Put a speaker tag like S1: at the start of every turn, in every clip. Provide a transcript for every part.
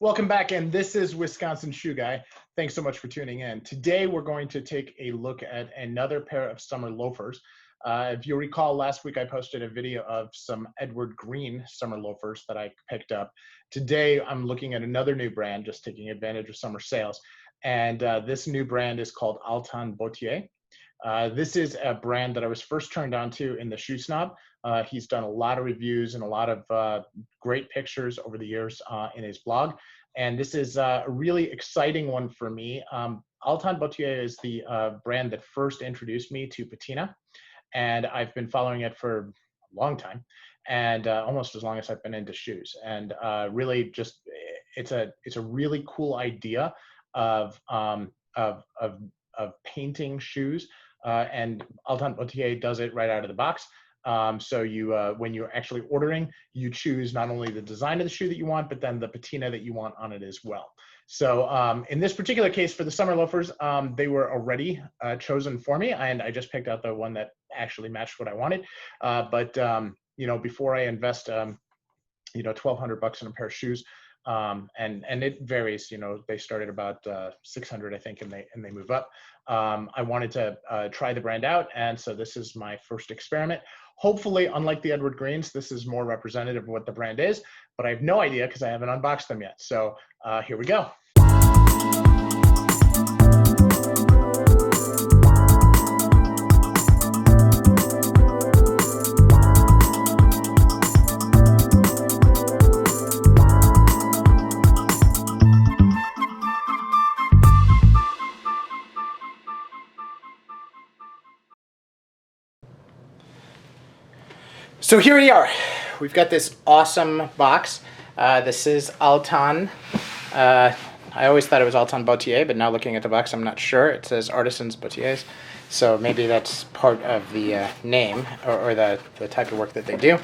S1: Welcome back, and this is Wisconsin Shoe Guy. Thanks so much for tuning in. Today, we're going to take a look at another pair of summer loafers. If you recall, last week I posted a video of some Edward Green summer loafers that I picked up. Today, I'm looking at another new brand, just taking advantage of summer sales. And this new brand is called Altan Bottier. This is a brand that I was first turned on to in the Shoe Snob. He's done a lot of reviews and a lot of great pictures over the years in his blog. And this is a really exciting one for me. Altan Bottier is the brand that first introduced me to patina. And I've been following it for a long time, and almost as long as I've been into shoes. And really just, it's a really cool idea of painting shoes. And Altan Bottier does it right out of the box. So you, when you're actually ordering, you choose not only the design of the shoe that you want, but then the patina that you want on it as well. So in this particular case for the summer loafers, they were already chosen for me, and I just picked out the one that actually matched what I wanted. But you know, before I invest, you know, $1,200 in a pair of shoes, and it varies, you know, they start at about 600, I think, and they move up. I wanted to try the brand out, and so this is my first experiment. Hopefully, unlike the Edward Greens, this is more representative of what the brand is, but I have no idea because I haven't unboxed them yet. So here we go. So here we are. We've got this awesome box. This is Altan. I always thought it was Altan Bottier, but now looking at the box, I'm not sure. It says Artisans Bottiers, so maybe that's part of the name or the type of work that they do.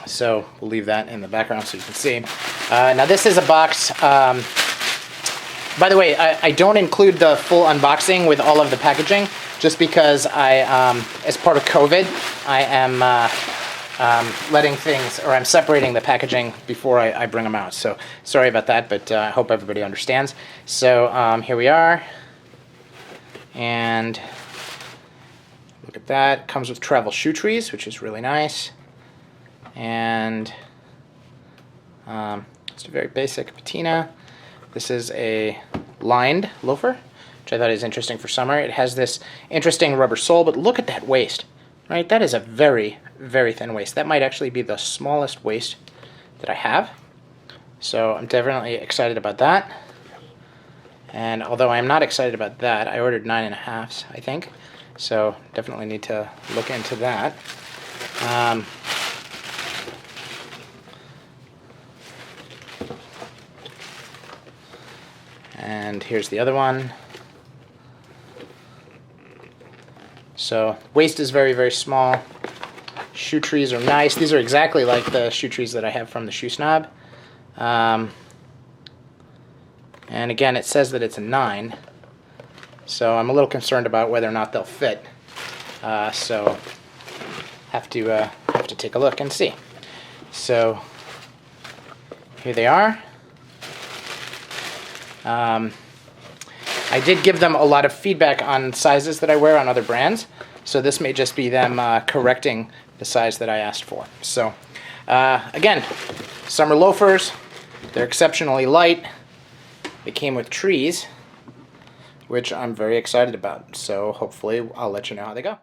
S1: So we'll leave that in the background so you can see. Now this is a box. By the way, I don't include the full unboxing with all of the packaging, just because as part of COVID, I am letting things, or I'm separating the packaging before I bring them out. So sorry about that, but I hope everybody understands. So here we are, and look at that. Comes with travel shoe trees, which is really nice, and it's a very basic patina. This is a lined loafer, which I thought is interesting for summer. It has this interesting rubber sole, but look at that waist, right? That is a very, very thin waist. That might actually be the smallest waist that I have. So I'm definitely excited about that. And although I'm not excited about that, I ordered 9.5s, I think. So definitely need to look into that. And here's the other one. So waist is very, very small. Shoe trees are nice. These are exactly like the shoe trees that I have from the Shoe Snob. And again, it says that it's a 9. So I'm a little concerned about whether or not they'll fit. So have to take a look and see. So here they are. I did give them a lot of feedback on sizes that I wear on other brands, so this may just be them correcting the size that I asked for. So again, summer loafers, they're exceptionally light. They came with trees, which I'm very excited about, so hopefully I'll let you know how they go.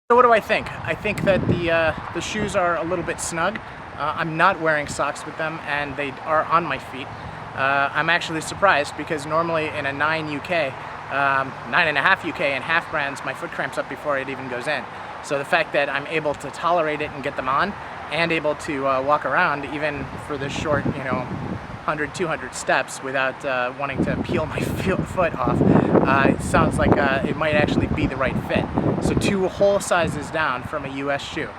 S1: So what do I think? I think that the shoes are a little bit snug. I'm not wearing socks with them, and they are on my feet. I'm actually surprised because normally in a 9 UK, 9.5 UK and half brands, my foot cramps up before it even goes in. So the fact that I'm able to tolerate it and get them on, and able to walk around even for this short, you know,
S2: 100, 200 steps without wanting to peel my foot off. It sounds like it might actually be the right fit. So 2 whole sizes down from a US shoe.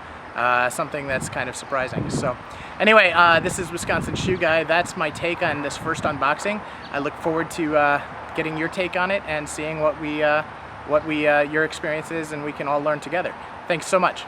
S2: Something that's kind of surprising. So anyway, this is Wisconsin Shoe Guy. That's my take on this first unboxing. I look forward to getting your take on it and seeing what your experience is, and we can all learn together. Thanks so much.